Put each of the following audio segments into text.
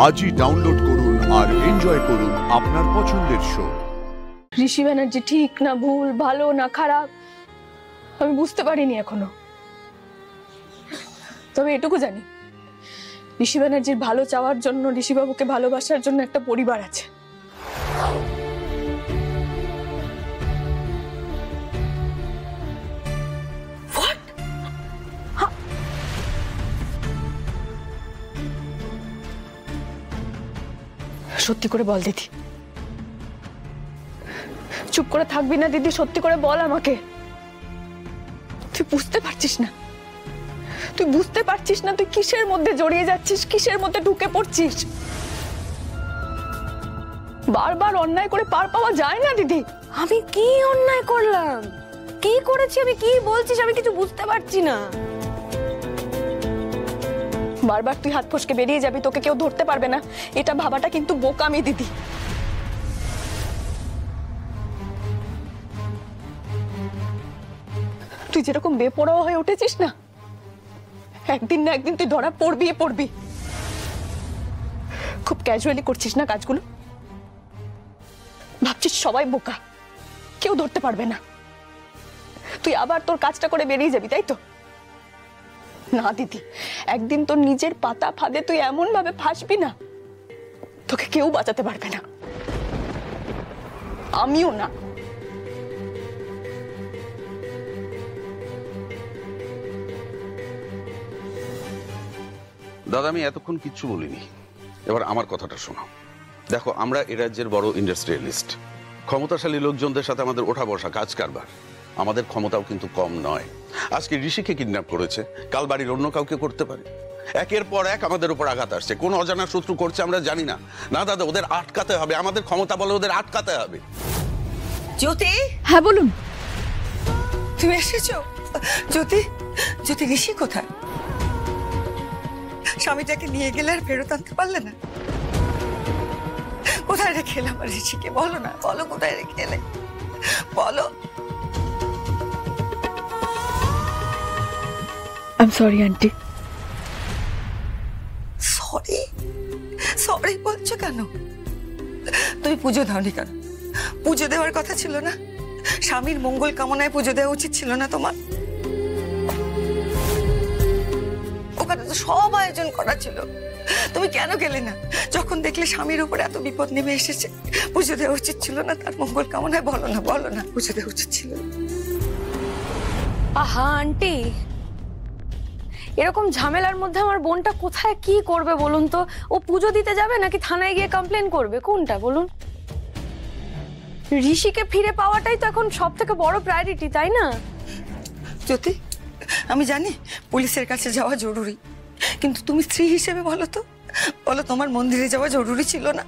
আজই ডাউনলোড করুন আর এনজয় করুন আপনার পছন্দের শো। ঋষি ব্যানার্জি ঠিক না ভুল, ভালো না খারাপ, আমি বুঝতে পারিনি এখনো। তবে এটুকু জানি, ঋষি ব্যানার্জির ভালো চাওয়ার জন্য, ঋষিবাবুকে ভালোবাসার জন্য একটা পরিবার আছে। সত্যি করে বল দিদি, চুপ করে থাকবি না দিদি, সত্যি করে বল আমাকে। তুই বুঝতে পারছিস না, তুই বুঝতে পারছিস না তুই কিসের মধ্যে জড়িয়ে যাচ্ছিস, কিসের মধ্যে ঢুকে পড়ছিস। বারবার অন্যায় করে পার পাওয়া যায় না দিদি। আমি কি অন্যায় করলাম, কি করেছি, আমি কি বলছিস আমি কিছু বুঝতে পারছি না। বারবার তুই হাত ফসকে বেরিয়ে যাবি, তোকে কেউ ধরতে পারবে না, এটা ভাবাটা কিন্তু বোকামি দিদি। তুই যেরকম বেপরোয়া হয়ে উঠেছিস না, একদিন না একদিন তুই ধরা পড়বি। খুব ক্যাজুয়ালি করছিস না কাজগুলো, ভাবছিস সবাই বোকা, কেউ ধরতে পারবে না, তুই আবার তোর কাজটা করে বেরিয়ে যাবি, তাই তো? না দিদি, একদিন তোর নিজের পাতা ফাঁদে তুই এমন ভাবে ফাঁসবি না, তোকে কেউ বাঁচাতে পারবে না, আমিও না। দাদা, আমি এতক্ষণ কিচ্ছু বলিনি, এবার আমার কথাটা শোনো। দেখো, আমরা এ রাজ্যের বড় ইন্ডাস্ট্রিয়ালিস্ট, ক্ষমতাশালী লোকজনদের সাথে আমাদের ওঠা বসা, কাজ কারবার, আমাদের ক্ষমতাও কিন্তু কম নয়। আজকে ঋষিকে কিডন্যাপ করেছে, কাল বাড়ির অন্য কাউকে করতে পারে। একের পর এক আমাদের উপর আঘাত আসছে, কোন অজানা শত্রু করছে আমরা জানি না। না দাদা, ওদের আটকাতে হবে, আমাদের ক্ষমতা বলে ওদের আটকাতে হবে। জ্যোতি, হ্যাঁ বলুন। তুমি এসেছো? জ্যোতি, জ্যোতি, ঋষি কোথায়? স্বামীটাকে নিয়ে গেলে আর ফেরত আনতে পারলে না? কোথায় রেখে এলাম আর ঋষিকে? বলো না, বলো কোথায় রেখে এলে, বলো। I am sorry aunty. Sorry? Sorry বলছো কেন? তুমি পুজো দাওনি কেন? পুজো দেওয়ার কথা ছিল না? স্বামীর মঙ্গল কামনায় পুজো দেওয়া উচিত ছিল না তোমার? ওখানে তো সব আয়োজন করা ছিল, তুমি কেন গেলে না? যখন দেখলে স্বামীর উপর এত বিপদ নেমে এসেছে, পুজো দেওয়া উচিত ছিল না তার মঙ্গল কামনায়? বলো না, বলো না, পুজো দেওয়া উচিত ছিল না? আহা আন্টি, এরকম ঝামেলার মধ্যে আমার বোনটা কোথায় কি করবে বলুন তো? ও পুজো দিতে যাবে নাকি থানায় গিয়ে কমপ্লেন করবে, কোনটা বলুন? ঋষিকে ফিরে পাওয়াটাই তো এখন সব থেকে বড় প্রায়োরিটি, তাই না? জ্যোতি, আমি জানি পুলিশের কাছে যাওয়া জরুরি, কিন্তু তুমি স্ত্রী হিসেবে বলো তো, বলো তোমার মন্দিরে যাওয়া জরুরি ছিল না?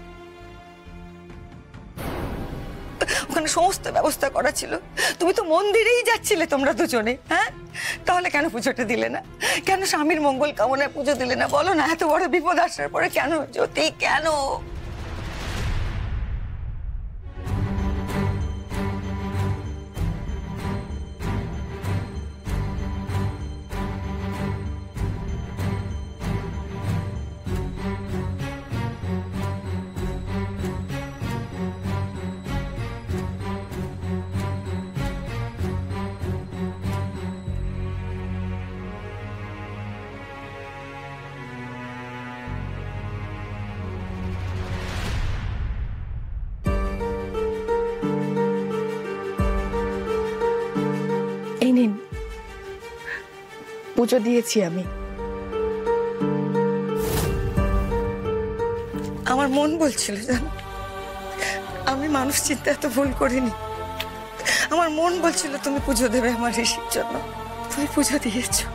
ওখানে সমস্ত ব্যবস্থা করা ছিল, তুমি তো মন্দিরেই যাচ্ছিলে তোমরা দুজনে। হ্যাঁ, তাহলে কেন পুজোটা দিলে না? কেন স্বামীর মঙ্গল কামনায় পুজো দিলে না? বলো না, এত বড় বিপদ আসার পরে কেন জ্যোতি, কেন? এই নিন, পুজো দিয়েছি আমি। আমার মন বলছিল, জানো, আমি মানুষ চিন্তা এত ভুল করিনি। আমার মন বলছিল তুমি পুজো দেবে আমার ঋষির জন্য, তুমি পুজো দিয়েছো।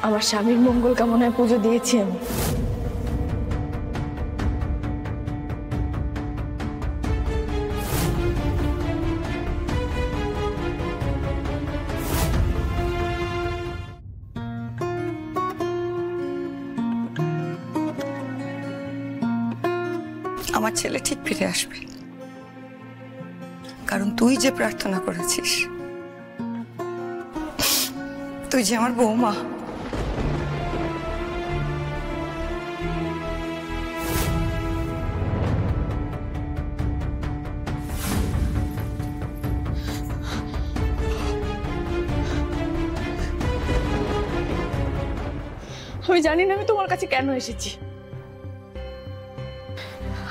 আমার স্বামীর মঙ্গল কামনায় পুজো দিয়েছি আমি। আমার ছেলে ঠিক ফিরে আসবে, কারণ তুই যে প্রার্থনা করেছিস, তুই যে আমার বৌমা, আমি জানি না আমি তোমার কাছে কেন এসেছি।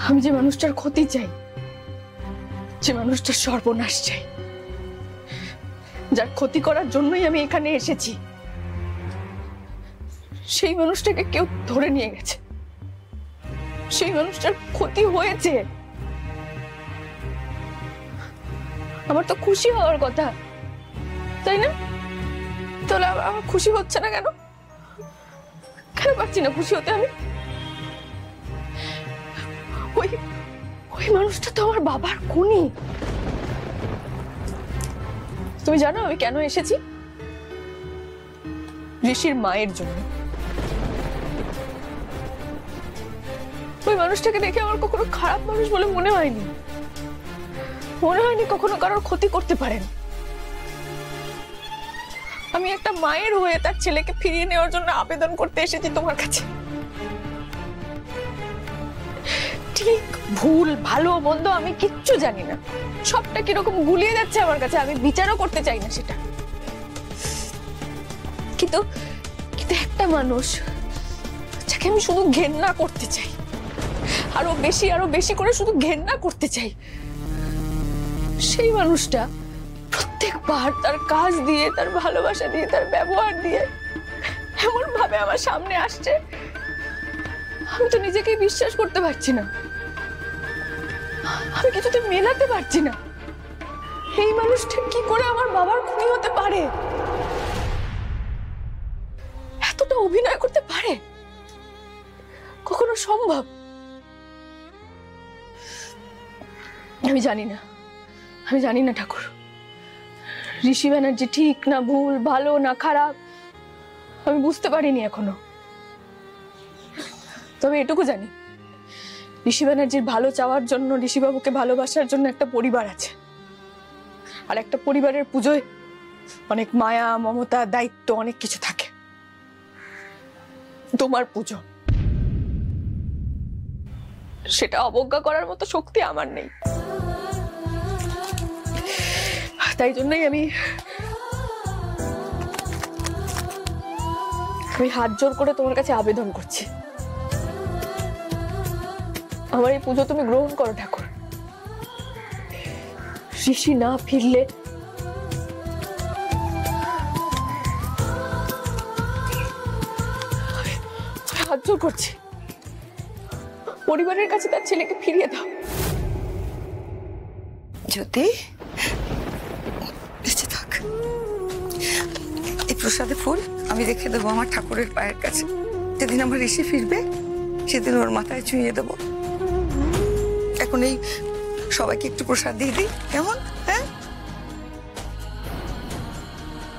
আমি যে মানুষটার ক্ষতি চাই, যে মানুষটার সর্বনাশ চাই, যার ক্ষতি করার জন্যই আমি এখানে এসেছি, সেই মানুষটাকে কেউ ধরে নিয়ে গেছে। সেই মানুষটার ক্ষতি হয়েছে। আমার তো খুশি হওয়ার কথা, তাই না? তাহলে আমার খুশি হচ্ছে না কেন? কেন পারছি না খুশি হতে আমি? ওই ওই মানুষটা তো আমার বাবার খুনি। তুমি জানো আমি কেন এসেছি? ঋষির মায়ের জন্য। ওই মানুষটাকে দেখে আমার কখনো খারাপ মানুষ বলে মনে হয়নি। মনে হয়নি কখনো কারোর ক্ষতি করতে পারেন। আমি একটা মায়ের হয়ে তার ছেলেকে ফিরিয়ে নেওয়ার জন্য আবেদন করতে এসেছি তোমার কাছে। ঠিক ভুল ভালো মন্দ আমি কিচ্ছু জানি না, সবটা কিরকম গুলিয়ে যাচ্ছে আমার কাছে। আমি বিচারও করতে চাই না সেটা, কিন্তু কিন্তু একটা মানুষ যাকে আমি শুধু ঘেন্না করতে চাই, আরো বেশি করে শুধু ঘেন্না করতে চাই, সেই মানুষটা প্রত্যেকবার তার কাজ দিয়ে, তার ভালোবাসা দিয়ে, তার ব্যবহার দিয়ে এমন ভাবে আমার সামনে আসছে, আমি তো নিজেকে বিশ্বাস করতে পারছি না। আমি কিছুতে মেলাতে পারছি না। এই মানুষটা কি করে আমার বাবার খুনি হতে পারে? এতটা অভিনয় করতে পারে? কখনো সম্ভব? আমি জানি না ঠাকুর, ঋষি ব্যানার্জি ঠিক না ভুল, ভালো না খারাপ, আমি বুঝতে পারিনি এখনো। তবে এটুকু জানি, ঋষি ব্যানার্জির ভালো চাওয়ার জন্য, ঋষিবাবুকে ভালোবাসার জন্য একটা পরিবার আছে। আর একটা পরিবারের পুজোয় অনেক মায়া, মমতা, দায়িত্ব, অনেক কিছু থাকে। তোমার পুজো, সেটা অবজ্ঞা করার মতো শক্তি আমার নেই। তাই জন্যই আমি হাত জোর করে তোমার কাছে আবেদন করছি, আমার এই পুজো তুমি গ্রহণ করো ঠাকুর। ঋষি না ফিরলে হাত জোর করছি, পরিবারের কাছে তার ছেলেকে ফিরিয়ে দাও। যদি বেঁচে থাক, এই প্রসাদে ফুল আমি রেখে দেবো আমার ঠাকুরের পায়ের কাছে। যেদিন আমার ঋষি ফিরবে সেদিন ওর মাথায় ছুঁয়ে দেবো। এখন এই সবাইকে একটু প্রসাদ দিয়ে দিই, কেমন? হ্যাঁ,